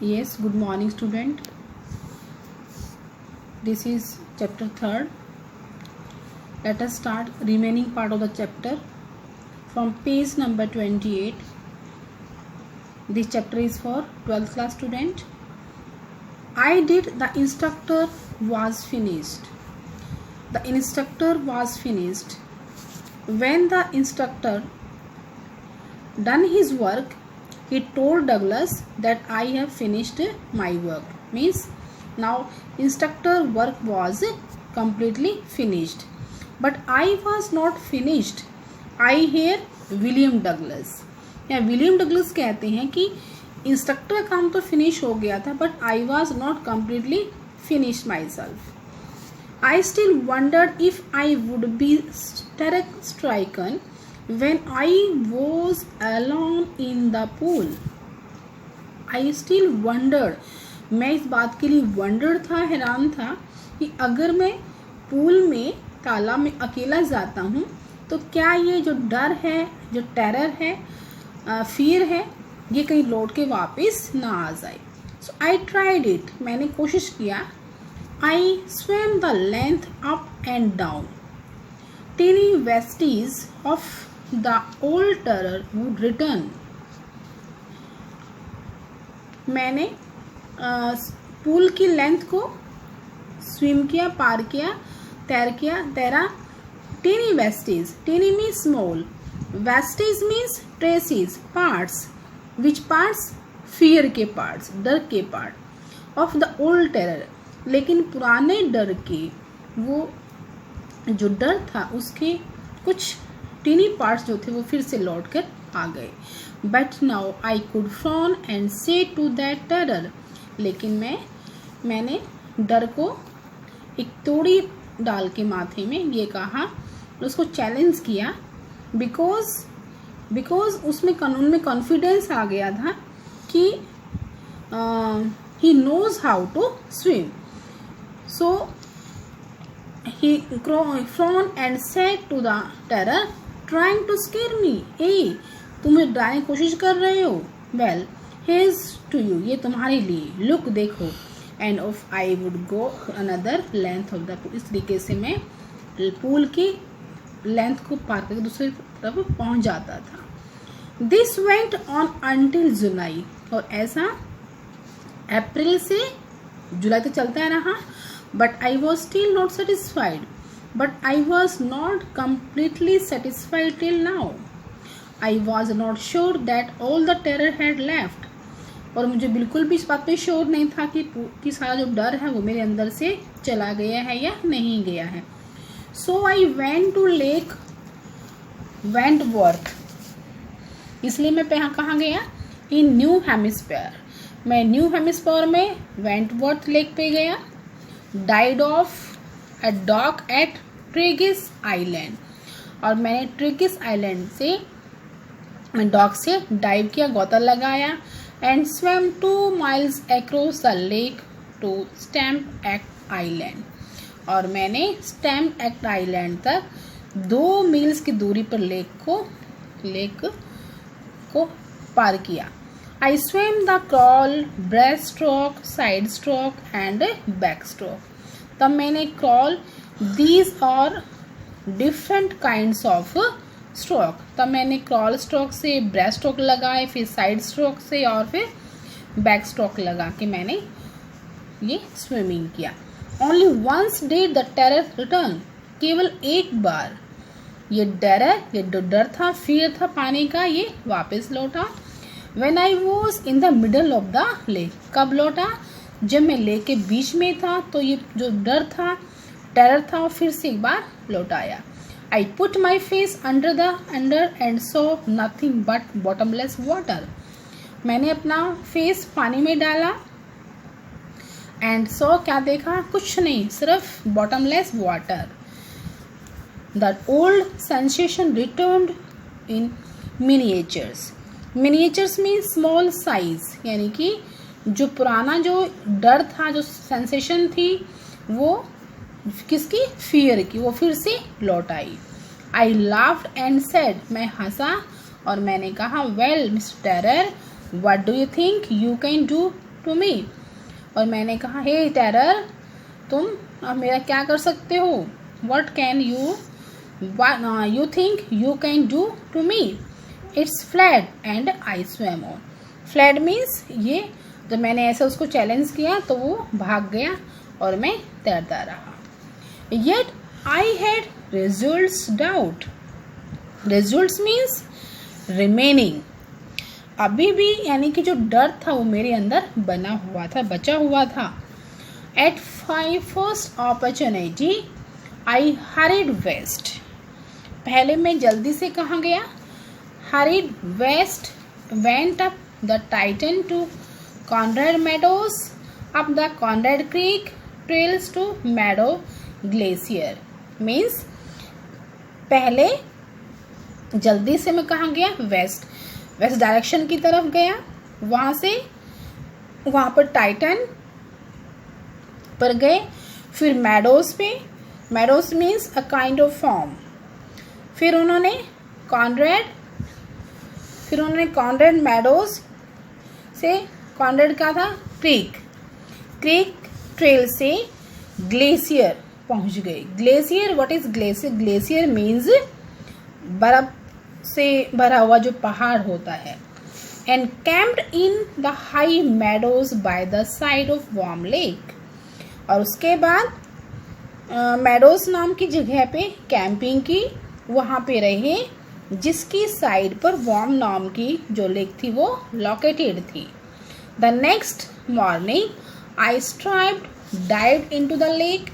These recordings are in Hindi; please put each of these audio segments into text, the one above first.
Yes, good morning student. This is chapter 3rd. Let us start remaining part of the chapter from page number 28. This chapter is for 12th class student. I did, the instructor was finished. The instructor was finished. When the instructor done his work, he told Douglas that I have finished my work. Means now instructor work was completely finished, but I was not finished. I hear William Douglas या विलियम डगलस कहते हैं कि इंस्ट्रक्टर का काम तो फिनिश हो गया था, but I was not completely finish myself. I still wondered if I would be stricken when I was alone in the pool. I still wondered. मैं इस बात के लिए वंडर था, हैरान था कि अगर मैं पूल में तालाब में अकेला जाता हूँ तो क्या ये जो डर है, जो टेरर है, फियर है, ये कहीं लौट के वापस ना आ जाए. So I tried it. मैंने कोशिश किया. I swim the length up and down. Tiny vestiges of the old terror would return. मैंने पूल की लेंथ को स्विम किया, पार किया, तैरा. Tiny vestige. Tiny means small, vestige means traces, parts. Which parts? Fear के पार्ट्स, डर के part. Of the old terror. लेकिन पुराने डर के वो जो डर था उसके कुछ टीनी पार्ट्स जो थे वो फिर से लौट कर आ गए. But now I could frown and से टू दैट टेरर. लेकिन मैंने डर को एक तोड़ी डाल के माथे में ये कहा, उसको चैलेंज किया. बिकॉज उसमें कानून में कॉन्फिडेंस आ गया था कि he knows how to swim. So he frowned and said to the terror trying to scare me. तुम डराने की कोशिश कर रहे हो. Well, here's to you. ये तुम्हारे लिए. Look, देखो. And of I would go another length of the pool. इस तरीके से मैं पूल की लेंथ को पार करके दूसरी तरफ पहुंच जाता था. This went on until July. और ऐसा अप्रैल से जुलाई तक चलता रहा. But I was still not satisfied. But I was not completely satisfied till now. I was not sure that all the terror had left. और मुझे बिल्कुल भी इस बात पे श्योर नहीं था कि सारा जो डर है वो मेरे अंदर से चला गया है या नहीं गया है. So I went to Lake Wentworth. इसलिए मैं कहाँ गया? In New Hampshire. मैं न्यू हेमिस्फीयर में वेंटवर्थ लेक पे गया. Died of a dock at Triggs Island. और मैंने ट्रिगिस आइलैंड से डॉक से डाइव किया, गोता लगाया. And swim 2 miles across the lake to Stamp Act Island. और मैंने स्टैम्प एक्ट आइलैंड तक 2 मील्स की दूरी पर लेक को पार किया. I swim the crawl, breast stroke, side stroke and back stroke. तब मैंने crawl, these are different kinds of stroke. तब मैंने क्रॉल स्ट्रोक से ब्रेस्ट स्ट्रोक लगाए, फिर साइड स्ट्रोक से और फिर बैक स्ट्रोक लगा के मैंने ये स्विमिंग किया. Only once did the terror return. केवल एक बार ये डर था, फियर था पानी का, ये वापस लौटा. When I was in the middle of the lake. कब लौटा? जब मैं लेक के बीच में था तो ये जो डर था, टेरर था, और फिर से एक बार लौट आया. I put my face under and so nothing but bottomless water. मैंने अपना फेस पानी में डाला एंड सो क्या देखा? कुछ नहीं, सिर्फ bottomless water. The old sensation returned in miniatures. Miniatures mean small size, यानी कि जो पुराना जो डर था, जो सेंसेशन थी, वो किसकी? फियर की, वो फिर से लौट आई. I laughed and said. मैं हंसा और मैंने कहा, well mister terror, what do you think you can do to me. और मैंने कहा, हे टेरर, तुम अब मेरा क्या कर सकते हो? What can you think you can do to me? It's flat and I swam on. Flat means ये, जब मैंने ऐसे उसको चैलेंज किया तो वो भाग गया और मैं तैरता रहा। Yet I had results doubt. Results means remaining, अभी भी, यानी कि जो डर था वो मेरे अंदर बना हुआ था, बचा हुआ था। At my first opportunity I hurried west. पहले मैं जल्दी से कहाँ गया? Hurried west, went up the Titan to Conrad Meadows, up the Conrad Creek trails to Meadow Glacier. Means पहले जल्दी से मैं कहाँ गया? वेस्ट, वेस्ट डायरेक्शन की तरफ गया, वहाँ से वहाँ पर टाइटन पर गए, फिर मेडोज पे, meadows means a kind of form, फिर उन्होंने कॉन्रेड मेडोज से, कॉन्रेड का था क्रीक, क्रीक ट्रेल से ग्लेशियर पहुंच गए। Glacier, what is glacier? Glacier means बर्फ से भरा हुआ जो पहाड़ होता है। And camped in the high meadows by the side of warm lake. और उसके बाद मेडोज नाम की जगह पे कैंपिंग की, वहाँ पे रहे, जिसकी साइड पर वार्म नाम की जो लेक थी वो लोकेटेड थी। The next morning I strived dived into the lake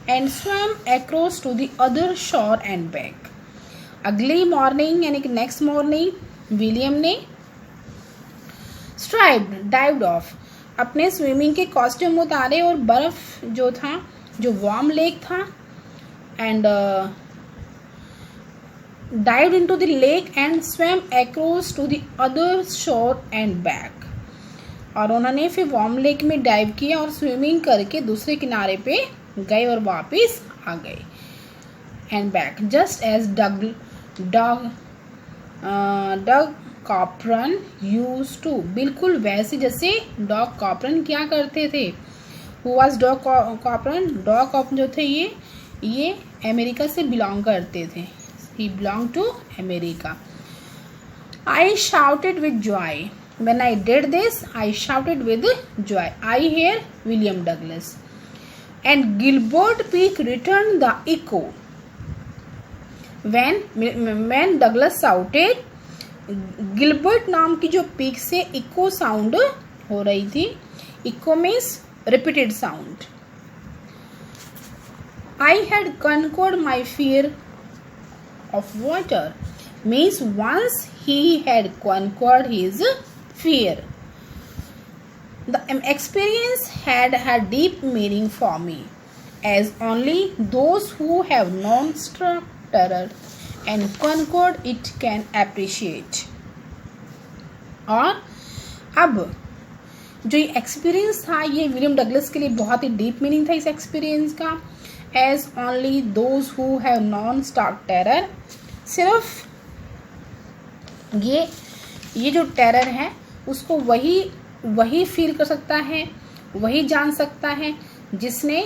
and swam across to the other shore and back. अगली मॉर्निंग यानी कि नेक्स्ट मॉर्निंग विलियम ने स्ट्राइव्ड, डाइव्ड ऑफ, अपने स्विमिंग के कॉस्ट्यूम उतारे और बर्फ जो था, जो वार्म लेक था, and dived into the lake and swam across to the other shore and back. और उन्होंने फिर वार्म लेक में डाइव किया और स्विमिंग करके दूसरे किनारे पे गए और वापस आ गए। And back, just as Doug Copran used to, बिल्कुल वैसे जैसे डॉग कॉपरन क्या करते थे। Who was Doug Copran? Doug Copran जो थे ये अमेरिका से बिलोंग करते थे। He belong to America. I shouted with joy when I did this, I shouted with joy. I hear William Douglas. And Gilbert Peak return the echo when Douglas shouted. Gilbert नाम की जो पीक से इको साउंड हो रही थी, echo means repeated sound. I had conquered my fear of water means once he had conquered his fear. The experience had a deep meaning for me, as only those who have known struck terror and conquered it can appreciate. और अब जो ये एक्सपीरियंस था, ये विलियम डगलस के लिए बहुत ही डीप मीनिंग था इस एक्सपीरियंस का। As only those who have known stark terror, सिर्फ ये जो टेरर है उसको वही फील कर सकता है, वही जान सकता है जिसने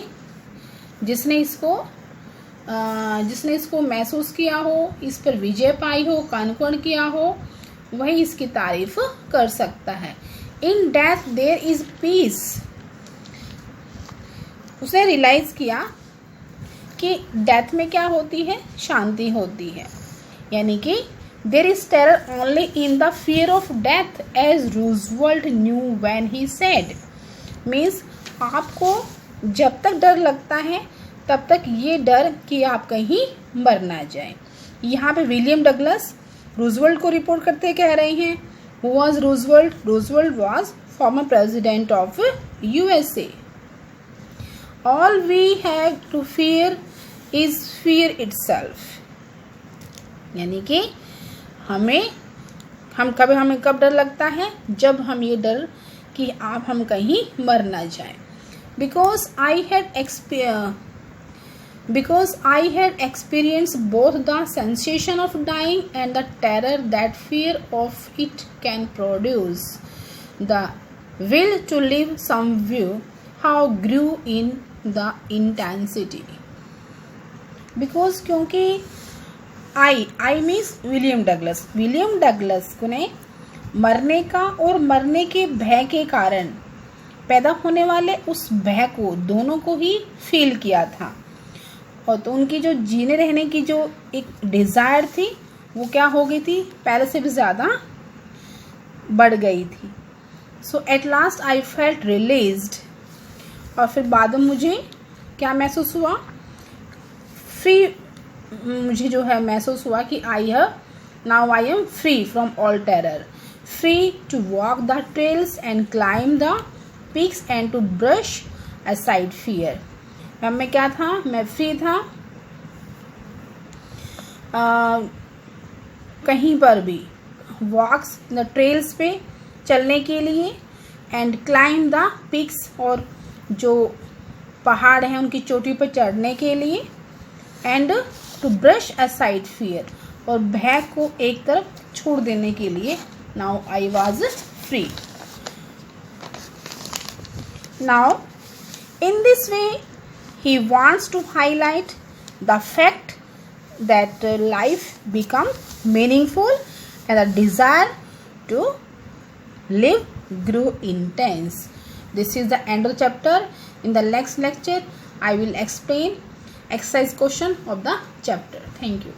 इसको महसूस किया हो, इस पर विजय पाई हो, कॉन्क्वर किया हो, वही इसकी तारीफ कर सकता है। In death there is peace. उसने रियलाइज किया कि डेथ में क्या होती है? शांति होती है। यानी कि there is terror only in the fear of death as Roosevelt knew when he said. Means आपको जब तक डर लगता है तब तक ये डर कि आप कहीं मर ना जाए। यहाँ पे विलियम डगलस रूजवेल्ट को रिपोर्ट करते कह रहे हैं। Who was Roosevelt? Roosevelt was former president of USA। All we have to fear is fear itself. यानी कि हमें कब डर लगता है? जब हम ये डर कि हम कहीं मर ना जाए। Because I had experienced both the sensation of dying and the terror that fear of it can produce. The will to live some view how grew in the intensity. Because क्योंकि आई मीन्स विलियम डगलस को ने मरने का और मरने के भय के कारण पैदा होने वाले उस भय को दोनों को ही फील किया था, और तो उनकी जो जीने रहने की जो एक डिज़ायर थी वो क्या हो गई थी, पहले से भी ज़्यादा बढ़ गई थी. So at last I felt released, और फिर बाद में मुझे क्या महसूस हुआ, फ्री. मुझे जो है महसूस हुआ कि now I am free from all terror, free to walk the trails and climb the peaks and to brush aside fear. मैं क्या था, मैं फ्री था कहीं पर भी, वॉक्स द ट्रेल्स पे चलने के लिए, एंड क्लाइम द पीक्स और जो पहाड़ हैं उनकी चोटी पर चढ़ने के लिए, and to brush aside fear और भय को एक तरफ छोड़ देने के लिए. Now I was free. Now in this way he wants to highlight the fact that life becomes meaningful and the desire to live grew intense. This is the end of the chapter. In the next lecture I will explain exercise question of the chapter. Thank you.